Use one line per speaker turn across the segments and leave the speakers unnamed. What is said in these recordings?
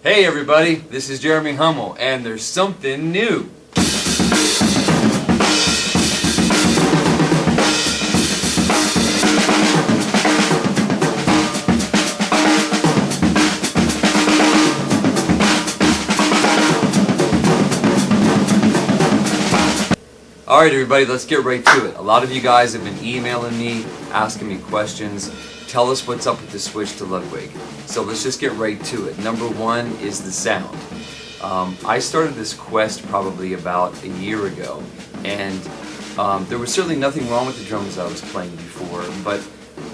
Hey everybody, this is Jeremy Hummel, and there's something new. Alright everybody, let's get right to it. A lot of you guys have been emailing me, asking me questions. Tell us what's up with the switch to Ludwig. So let's just get right to it. Number one is the sound. I started this quest probably about a year ago, and there was certainly nothing wrong with the drums I was playing before, but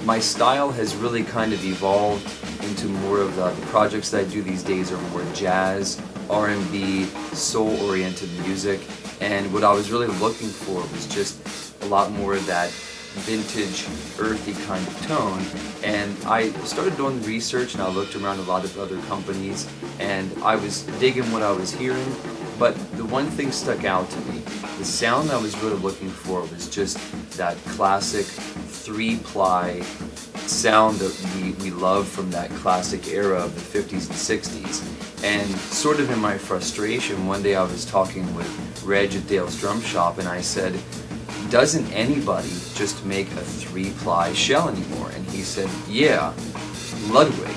my style has really kind of evolved into more of the projects that I do these days are more jazz, R&B, soul-oriented music, and what I was really looking for was just a lot more of that vintage, earthy kind of tone. And I started doing the research, and I looked around a lot of other companies, and I was digging what I was hearing, but the one thing stuck out to me. The sound I was really looking for was just that classic 3-ply sound that we love from that classic era of the 50s and 60s. And sort of in my frustration, one day I was talking with Reg at Dale's Drum Shop, and I said, doesn't anybody just make a 3-ply shell anymore? And he said, yeah, Ludwig.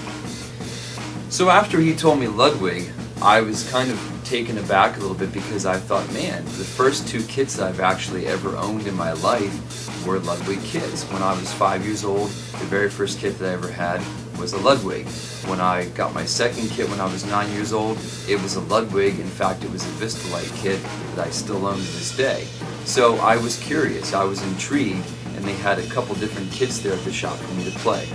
So after he told me Ludwig, I was kind of taken aback a little bit, because I thought, man, the first 2 kits that I've actually ever owned in my life were Ludwig kits. When I was 5 years old, the very first kit that I ever had was a Ludwig. When I got my second kit when I was 9 years old, it was a Ludwig. In fact, it was a Vistalite kit that I still own to this day. So I was curious, I was intrigued, and they had a couple different kits there at the shop for me to play.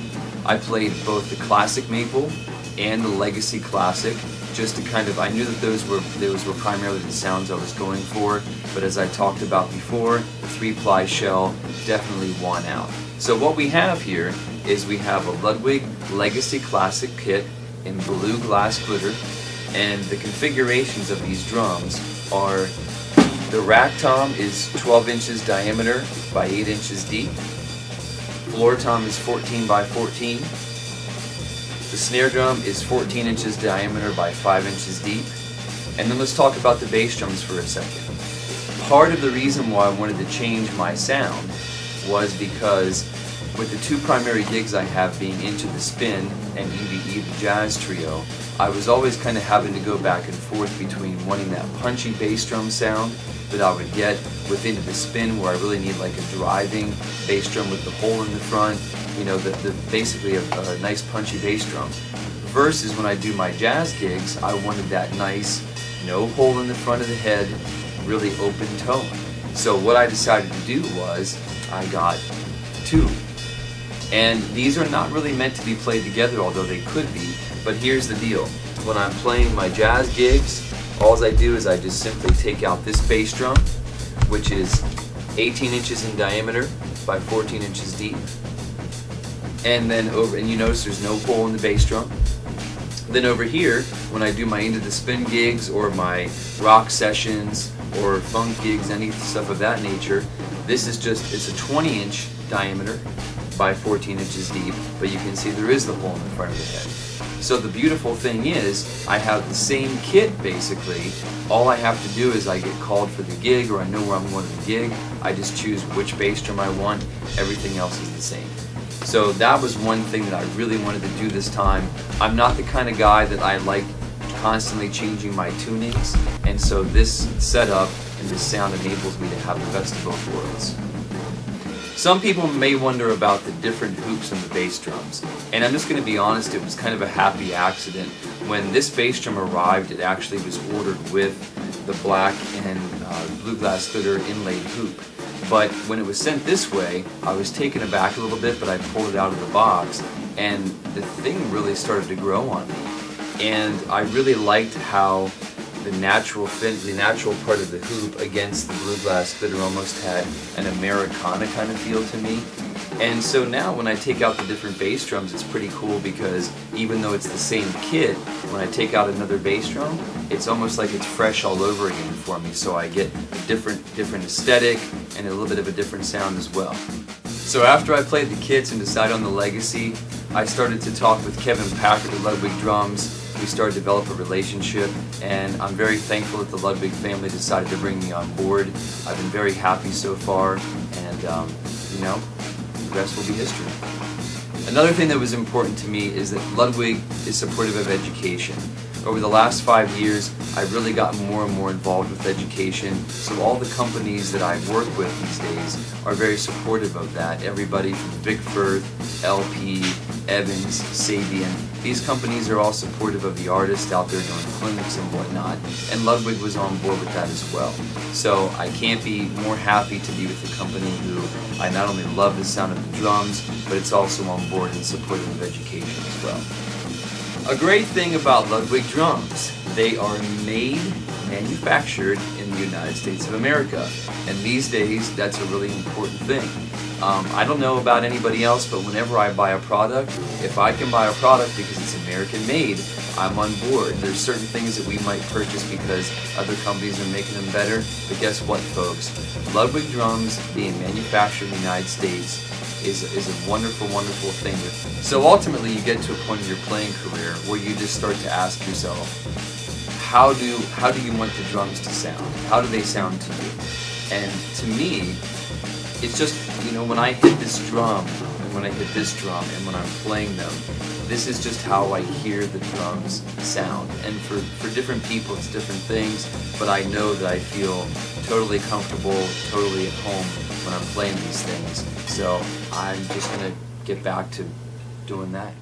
I played both the Classic Maple and the Legacy Classic, just to kind of, I knew that those were primarily the sounds I was going for, but as I talked about before, the 3-ply shell definitely won out. So what we have here is we have a Ludwig Legacy Classic kit in blue glass glitter, and the configurations of these drums are: the rack tom is 12 inches diameter by 8 inches deep. Floor tom is 14 by 14. The snare drum is 14 inches diameter by 5 inches deep. And then let's talk about the bass drums for a second. Part of the reason why I wanted to change my sound was because with the 2 primary gigs I have being Into the Spin and EVE the Jazz Trio, I was always kind of having to go back and forth between wanting that punchy bass drum sound that I would get with Into the Spin, where I really need like a driving bass drum with the hole in the front, you know, basically a nice punchy bass drum, versus when I do my jazz gigs, I wanted that nice, no hole in the front of the head, really open tone. So what I decided to do was I got 2. And these are not really meant to be played together, although they could be. But here's the deal. When I'm playing my jazz gigs, all I do is I just simply take out this bass drum, which is 18 inches in diameter by 14 inches deep. And then and you notice there's no hole in the bass drum. Then over here, when I do my Into the Spin gigs or my rock sessions or funk gigs, any stuff of that nature, this is just, it's a 20-inch diameter by 14 inches deep, but you can see there is the hole in the front of the head. So the beautiful thing is, I have the same kit basically. All I have to do is I get called for the gig, or I know where I'm going to the gig, I just choose which bass drum I want, everything else is the same. So that was one thing that I really wanted to do this time. I'm not the kind of guy that I like constantly changing my tunings, and so this setup and this sound enables me to have the best of both worlds. Some people may wonder about the different hoops on the bass drums, and I'm just going to be honest, it was kind of a happy accident. When this bass drum arrived, it actually was ordered with the black and blue glass glitter inlaid hoop. But when it was sent this way, I was taken aback a little bit, but I pulled it out of the box, and the thing really started to grow on me. And I really liked how the natural part of the hoop against the blue glass glitter almost had an Americana kind of feel to me. And so now when I take out the different bass drums, it's pretty cool, because even though it's the same kit, when I take out another bass drum, it's almost like it's fresh all over again for me. So I get a different aesthetic and a little bit of a different sound as well. So after I played the kits and decided on the Legacy, I started to talk with Kevin Packard at Ludwig Drums, we started to develop a relationship, and I'm very thankful that the Ludwig family decided to bring me on board. I've been very happy so far, and you know, the rest will be history. Another thing that was important to me is that Ludwig is supportive of education. Over the last 5 years, I've really gotten more and more involved with education, so all the companies that I work with these days are very supportive of that. Everybody from Bickford, LP, Evans, Sabian, these companies are all supportive of the artists out there doing clinics and whatnot, and Ludwig was on board with that as well. So I can't be more happy to be with a company who I not only love the sound of the drums, but it's also on board and supportive of education as well. A great thing about Ludwig drums, they are manufactured in the United States of America, and these days that's a really important thing. I don't know about anybody else, but whenever I buy a product, if I can buy a product because it's American made, I'm on board. There's certain things that we might purchase because other companies are making them better, but guess what, folks? Ludwig drums being manufactured in the United States is a wonderful, wonderful thing. So ultimately you get to a point in your playing career where you just start to ask yourself, how do you want the drums to sound? How do they sound to you? And to me, it's just, you know, when I hit this drum, and when I hit this drum, and when I'm playing them, this is just how I hear the drums sound. And for different people, it's different things, but I know that I feel totally comfortable, totally at home when I'm playing these things. So I'm just going to get back to doing that.